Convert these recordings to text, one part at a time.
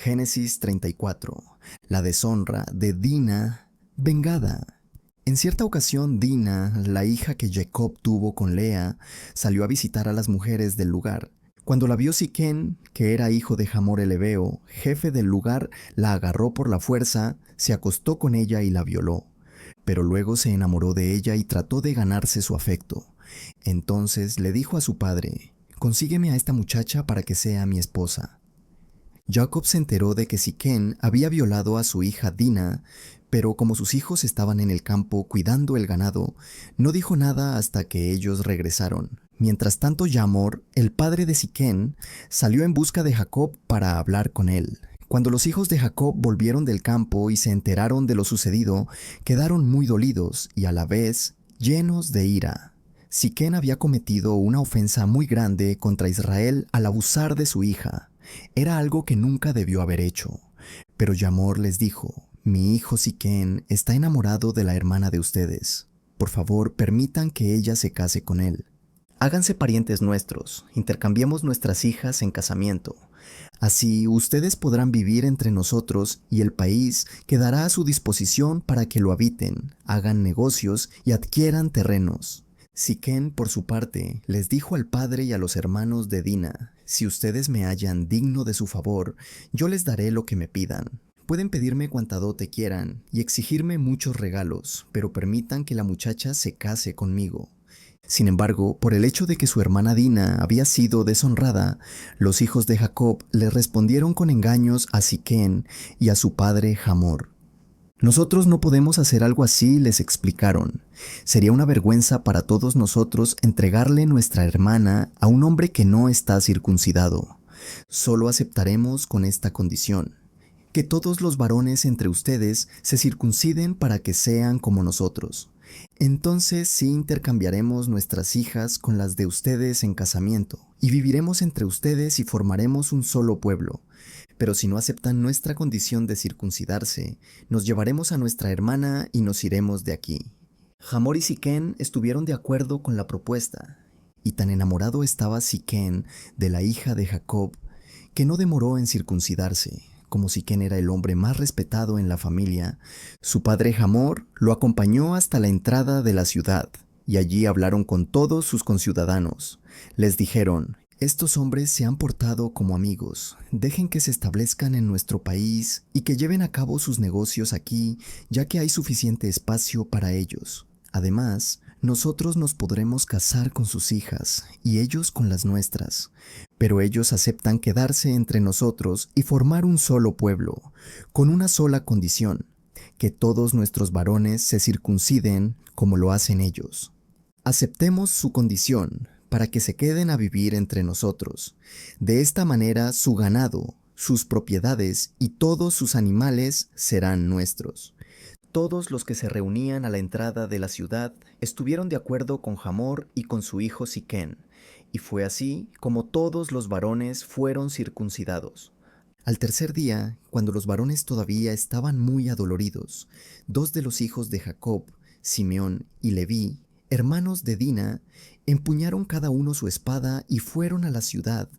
Génesis 34. La deshonra de Dina vengada. En cierta ocasión, Dina, la hija que Jacob tuvo con Lea, salió a visitar a las mujeres del lugar. Cuando la vio Siquén, que era hijo de Hamor el Heveo, jefe del lugar, la agarró por la fuerza, se acostó con ella y la violó. Pero luego se enamoró de ella y trató de ganarse su afecto. Entonces le dijo a su padre: «Consígueme a esta muchacha para que sea mi esposa». Jacob se enteró de que Siquén había violado a su hija Dina, pero como sus hijos estaban en el campo cuidando el ganado, no dijo nada hasta que ellos regresaron. Mientras tanto, Hamor, el padre de Siquén, salió en busca de Jacob para hablar con él. Cuando los hijos de Jacob volvieron del campo y se enteraron de lo sucedido, quedaron muy dolidos y a la vez llenos de ira. Siquén había cometido una ofensa muy grande contra Israel al abusar de su hija. Era algo que nunca debió haber hecho. Pero Hamor les dijo: «Mi hijo Siquén está enamorado de la hermana de ustedes. Por favor, permitan que ella se case con él. Háganse parientes nuestros, intercambiemos nuestras hijas en casamiento. Así ustedes podrán vivir entre nosotros y el país quedará a su disposición para que lo habiten, hagan negocios y adquieran terrenos». Siquén, por su parte, les dijo al padre y a los hermanos de Dina: «Si ustedes me hallan digno de su favor, yo les daré lo que me pidan. Pueden pedirme cuanta dote quieran y exigirme muchos regalos, pero permitan que la muchacha se case conmigo». Sin embargo, por el hecho de que su hermana Dina había sido deshonrada, los hijos de Jacob le respondieron con engaños a Siquén y a su padre Hamor. «Nosotros no podemos hacer algo así», les explicaron. «Sería una vergüenza para todos nosotros entregarle nuestra hermana a un hombre que no está circuncidado. Solo aceptaremos con esta condición: que todos los varones entre ustedes se circunciden para que sean como nosotros. Entonces sí intercambiaremos nuestras hijas con las de ustedes en casamiento, y viviremos entre ustedes y formaremos un solo pueblo. Pero si no aceptan nuestra condición de circuncidarse, nos llevaremos a nuestra hermana y nos iremos de aquí». Hamor y Siquén estuvieron de acuerdo con la propuesta, y tan enamorado estaba Siquén de la hija de Jacob que no demoró en circuncidarse. Como Siquén era el hombre más respetado en la familia, su padre Hamor lo acompañó hasta la entrada de la ciudad, y allí hablaron con todos sus conciudadanos. Les dijeron: «Estos hombres se han portado como amigos. Dejen que se establezcan en nuestro país y que lleven a cabo sus negocios aquí, ya que hay suficiente espacio para ellos. Además, nosotros nos podremos casar con sus hijas y ellos con las nuestras. Pero ellos aceptan quedarse entre nosotros y formar un solo pueblo, con una sola condición: que todos nuestros varones se circunciden como lo hacen ellos. Aceptemos su condición para que se queden a vivir entre nosotros. De esta manera su ganado, sus propiedades y todos sus animales serán nuestros». Todos los que se reunían a la entrada de la ciudad estuvieron de acuerdo con Hamor y con su hijo Siquén, y fue así como todos los varones fueron circuncidados. Al tercer día, cuando los varones todavía estaban muy adoloridos, dos de los hijos de Jacob, Simeón y Leví, hermanos de Dina, empuñaron cada uno su espada y fueron a la ciudad,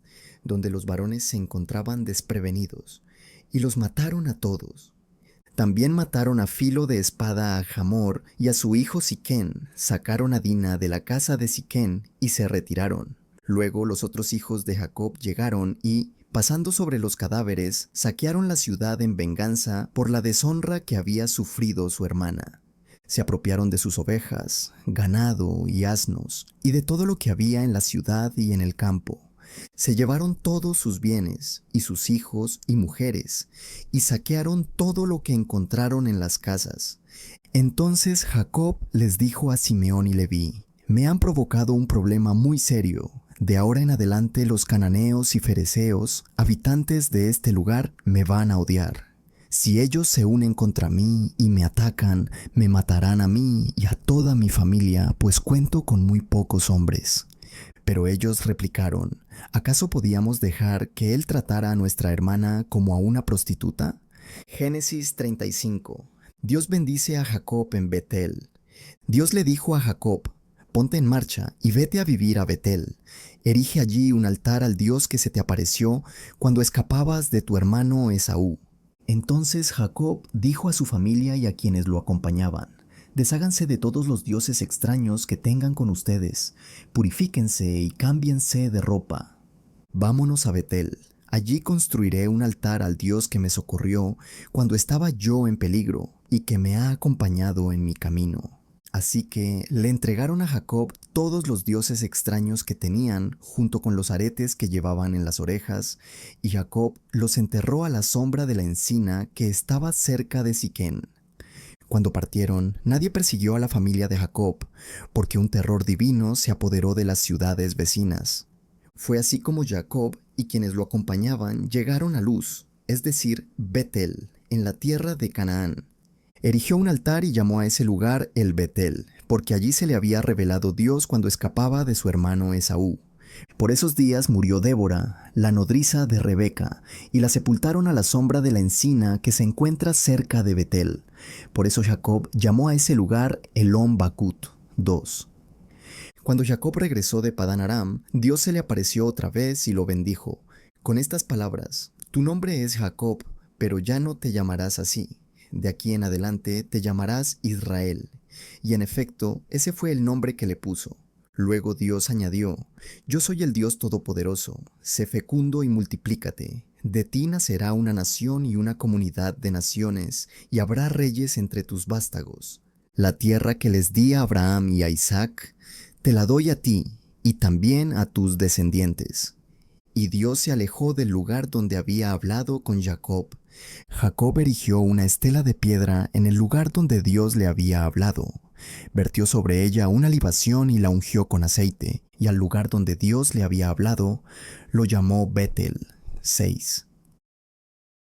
donde los varones se encontraban desprevenidos, y los mataron a todos. También mataron a filo de espada a Hamor y a su hijo Siquén, sacaron a Dina de la casa de Siquén y se retiraron. Luego los otros hijos de Jacob llegaron y, pasando sobre los cadáveres, saquearon la ciudad en venganza por la deshonra que había sufrido su hermana. Se apropiaron de sus ovejas, ganado y asnos, y de todo lo que había en la ciudad y en el campo. Se llevaron todos sus bienes, y sus hijos y mujeres, y saquearon todo lo que encontraron en las casas. Entonces Jacob les dijo a Simeón y Leví: «Me han provocado un problema muy serio. De ahora en adelante los cananeos y fereceos, habitantes de este lugar, me van a odiar. Si ellos se unen contra mí y me atacan, me matarán a mí y a toda mi familia, pues cuento con muy pocos hombres». Pero ellos replicaron: «¿Acaso podíamos dejar que él tratara a nuestra hermana como a una prostituta?». Génesis 35. Dios bendice a Jacob en Betel. Dios le dijo a Jacob: «Ponte en marcha y vete a vivir a Betel. Erige allí un altar al Dios que se te apareció cuando escapabas de tu hermano Esaú. Entonces Jacob dijo a su familia y a quienes lo acompañaban: desháganse de todos los dioses extraños que tengan con ustedes, purifíquense y cámbiense de ropa. Vámonos a Betel. Allí construiré un altar al Dios que me socorrió cuando estaba yo en peligro y que me ha acompañado en mi camino. Así que le entregaron a Jacob todos los dioses extraños que tenían, junto con los aretes que llevaban en las orejas, y Jacob los enterró a la sombra de la encina que estaba cerca de Siquén. Cuando partieron, nadie persiguió a la familia de Jacob, porque un terror divino se apoderó de las ciudades vecinas. Fue así como Jacob y quienes lo acompañaban llegaron a Luz, es decir, Betel, en la tierra de Canaán. Erigió un altar y llamó a ese lugar el Betel, porque allí se le había revelado Dios cuando escapaba de su hermano Esaú. Por esos días murió Débora, la nodriza de Rebeca, y la sepultaron a la sombra de la encina que se encuentra cerca de Betel. Por eso Jacob llamó a ese lugar Elón Bacut. 2. Cuando Jacob regresó de Padán Aram, Dios se le apareció otra vez y lo bendijo, con estas palabras: tu nombre es Jacob, pero ya no te llamarás así. De aquí en adelante te llamarás Israel. Y en efecto, ese fue el nombre que le puso. Luego Dios añadió: yo soy el Dios Todopoderoso, sé fecundo y multiplícate. De ti nacerá una nación y una comunidad de naciones, y habrá reyes entre tus vástagos. La tierra que les di a Abraham y a Isaac, te la doy a ti, y también a tus descendientes. Y Dios se alejó del lugar donde había hablado con Jacob. Jacob erigió una estela de piedra en el lugar donde Dios le había hablado. Vertió sobre ella una libación y la ungió con aceite, y al lugar donde Dios le había hablado, lo llamó Betel. 6.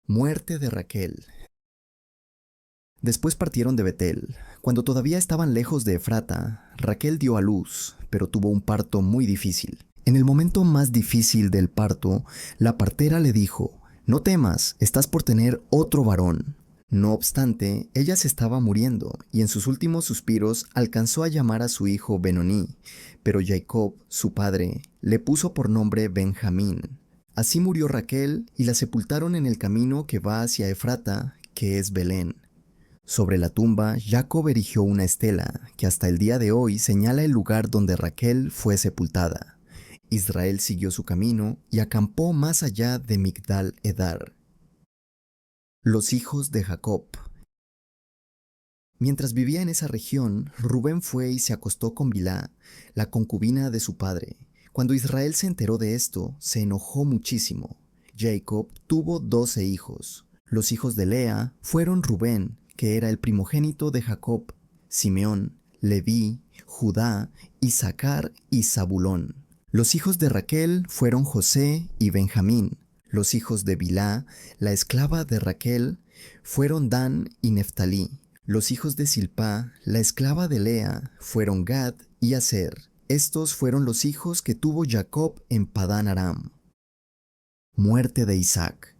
Muerte de Raquel. Después partieron de Betel. Cuando todavía estaban lejos de Efrata, Raquel dio a luz, pero tuvo un parto muy difícil. En el momento más difícil del parto, la partera le dijo: no temas, estás por tener otro varón. No obstante, ella se estaba muriendo, y en sus últimos suspiros alcanzó a llamar a su hijo Benoní, pero Jacob, su padre, le puso por nombre Benjamín. Así murió Raquel, y la sepultaron en el camino que va hacia Efrata, que es Belén. Sobre la tumba, Jacob erigió una estela, que hasta el día de hoy señala el lugar donde Raquel fue sepultada. Israel siguió su camino y acampó más allá de Migdal Edar. Los hijos de Jacob. Mientras vivía en esa región, Rubén fue y se acostó con Bilhá, la concubina de su padre. Cuando Israel se enteró de esto, se enojó muchísimo. Jacob tuvo 12 hijos. Los hijos de Lea fueron Rubén, que era el primogénito de Jacob, Simeón, Leví, Judá, Isaacar y Zabulón. Los hijos de Raquel fueron José y Benjamín. Los hijos de Bilhá, la esclava de Raquel, fueron Dan y Neftalí. Los hijos de Silpá, la esclava de Lea, fueron Gad y Aser. Estos fueron los hijos que tuvo Jacob en Padán Aram. Muerte de Isaac.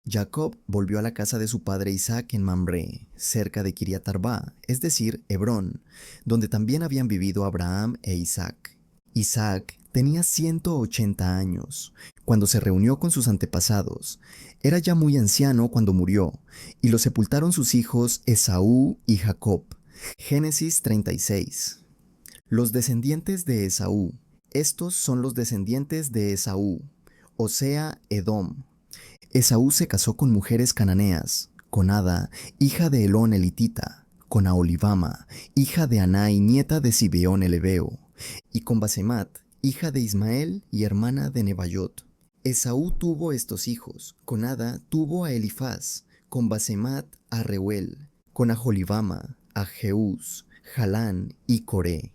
Jacob volvió a la casa de su padre Isaac en Mamré, cerca de Kiriat Arba, es decir, Hebrón, donde también habían vivido Abraham e Isaac. Isaac tenía 180 años cuando se reunió con sus antepasados. Era ya muy anciano cuando murió, y lo sepultaron sus hijos Esaú y Jacob. Génesis 36. Los descendientes de Esaú. Estos son los descendientes de Esaú, o sea, Edom. Esaú se casó con mujeres cananeas, con Ada, hija de Elón elitita, con Aholibama, hija de Aná y nieta de Zibeón el heveo, y con Basemat, hija de Ismael y hermana de Nebaiot. Esaú tuvo estos hijos. Con Ada tuvo a Elifaz, con Basemat a Reuel, con Aholibama, a Jeús, Jalán y Coré.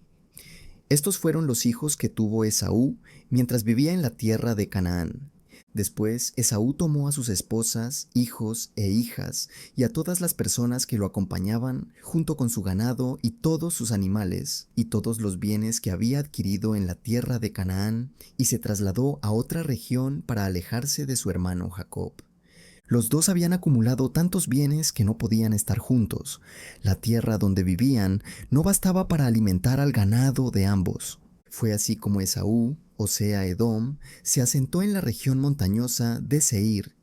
Estos fueron los hijos que tuvo Esaú mientras vivía en la tierra de Canaán. Después Esaú tomó a sus esposas, hijos e hijas y a todas las personas que lo acompañaban, junto con su ganado y todos sus animales y todos los bienes que había adquirido en la tierra de Canaán, y se trasladó a otra región para alejarse de su hermano Jacob. Los dos habían acumulado tantos bienes que no podían estar juntos. La tierra donde vivían no bastaba para alimentar al ganado de ambos. Fue así como Esaú, o sea Edom, se asentó en la región montañosa de Seir.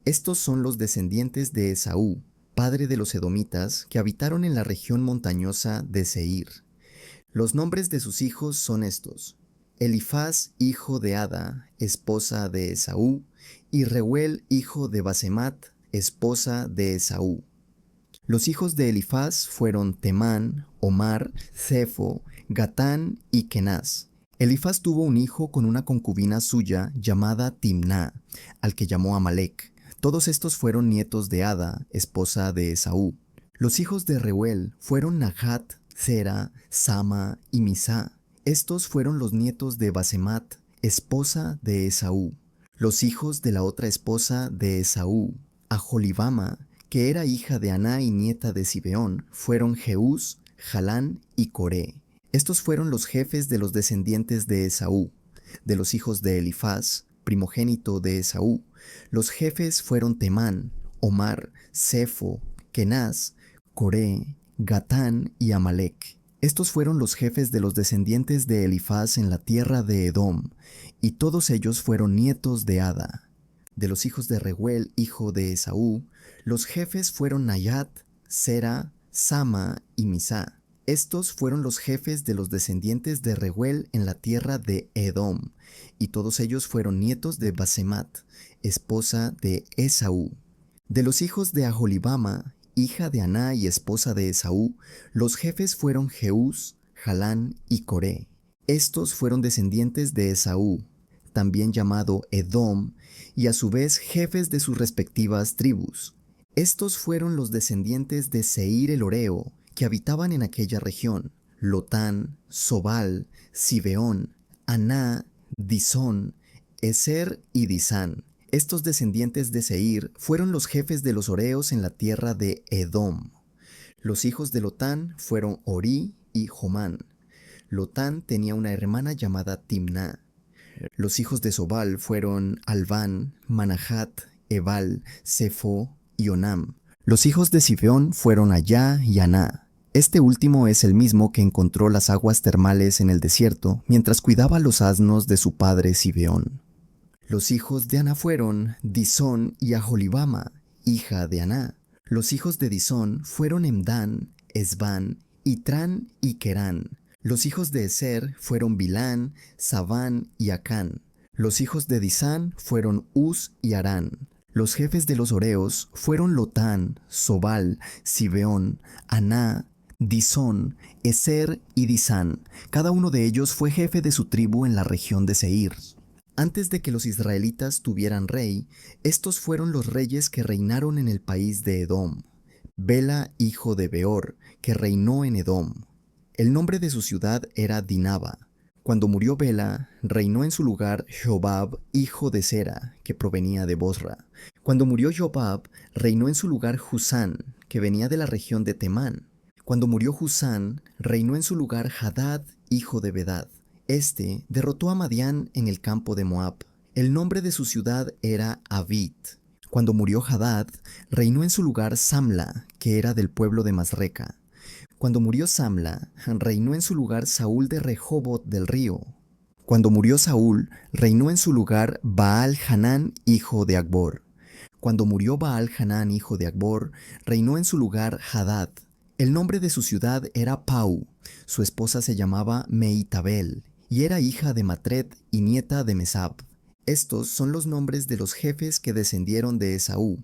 Estos son los descendientes de Esaú, padre de los edomitas, que habitaron en la región montañosa de Seir. Los nombres de sus hijos son estos: Elifaz, hijo de Ada, esposa de Esaú, y Reuel, hijo de Basemat, esposa de Esaú. Los hijos de Elifaz fueron Temán, Omar, Cefo, Gatán y Kenaz. Elifaz tuvo un hijo con una concubina suya llamada Timná, al que llamó Amalec. Todos estos fueron nietos de Ada, esposa de Esaú. Los hijos de Reuel fueron Nahat, Zera, Sama y Misá. Estos fueron los nietos de Basemat, esposa de Esaú. Los hijos de la otra esposa de Esaú, Aholibama, que era hija de Aná y nieta de Zibeón, fueron Jeús, Jalán y Coré. Estos fueron los jefes de los descendientes de Esaú. De los hijos de Elifaz, primogénito de Esaú, los jefes fueron Temán, Omar, Cefo, Kenaz, Coré, Gatán y Amalec. Estos fueron los jefes de los descendientes de Elifaz en la tierra de Edom, y todos ellos fueron nietos de Ada. De los hijos de Reuel, hijo de Esaú, los jefes fueron Nayat, Zera, Sama y Misá. Estos fueron los jefes de los descendientes de Reuel en la tierra de Edom, y todos ellos fueron nietos de Basemat, esposa de Esaú. De los hijos de Aholibama, hija de Aná y esposa de Esaú, los jefes fueron Jeús, Jalán y Coré. Estos fueron descendientes de Esaú, también llamado Edom, y a su vez jefes de sus respectivas tribus. Estos fueron los descendientes de Seir el Horeo, que habitaban en aquella región: Lotán, Sobal, Zibeón, Aná, Disón, Ezer y Disán. Estos descendientes de Seir fueron los jefes de los Horeos en la tierra de Edom. Los hijos de Lotán fueron Orí y Jomán. Lotán tenía una hermana llamada Timná. Los hijos de Sobal fueron Alván, Manahat, Ebal, Sefo y Onam. Los hijos de Zibeón fueron Ayá y Aná. Este último es el mismo que encontró las aguas termales en el desierto mientras cuidaba los asnos de su padre Zibeón. Los hijos de Aná fueron Disón y Aholibama, hija de Aná. Los hijos de Disón fueron Emdán, Esbán, Itrán y Querán. Los hijos de Ezer fueron Bilán, Saván y Acán. Los hijos de Disán fueron Uz y Arán. Los jefes de los Horeos fueron Lotán, Sobal, Zibeón, Aná, Disón, Ezer y Disán. Cada uno de ellos fue jefe de su tribu en la región de Seir. Antes de que los israelitas tuvieran rey, estos fueron los reyes que reinaron en el país de Edom. Bela, hijo de Beor, que reinó en Edom. El nombre de su ciudad era Dinaba. Cuando murió Bela, reinó en su lugar Jobab, hijo de Zera, que provenía de Bosra. Cuando murió Jobab, reinó en su lugar Husán, que venía de la región de Temán. Cuando murió Husán, reinó en su lugar Hadad, hijo de Bedad. Este derrotó a Madián en el campo de Moab. El nombre de su ciudad era Avit. Cuando murió Hadad, reinó en su lugar Samla, que era del pueblo de Masreca. Cuando murió Samla, reinó en su lugar Saúl de Rehobot del río. Cuando murió Saúl, reinó en su lugar Baal-Hanán, hijo de Acbor. Cuando murió Baal-Hanán, hijo de Acbor, reinó en su lugar Hadad. El nombre de su ciudad era Pau. Su esposa se llamaba Meitabel, y era hija de Matred y nieta de Mesab. Estos son los nombres de los jefes que descendieron de Esaú,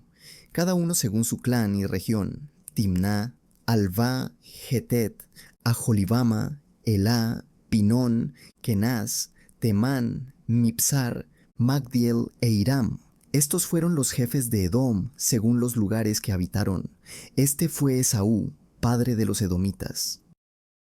cada uno según su clan y región: Timná, Alvá, Getet, Aholibama, Elá, Pinón, Kenaz, Temán, Mipsar, Magdiel e Iram. Estos fueron los jefes de Edom, según los lugares que habitaron. Este fue Esaú, padre de los edomitas.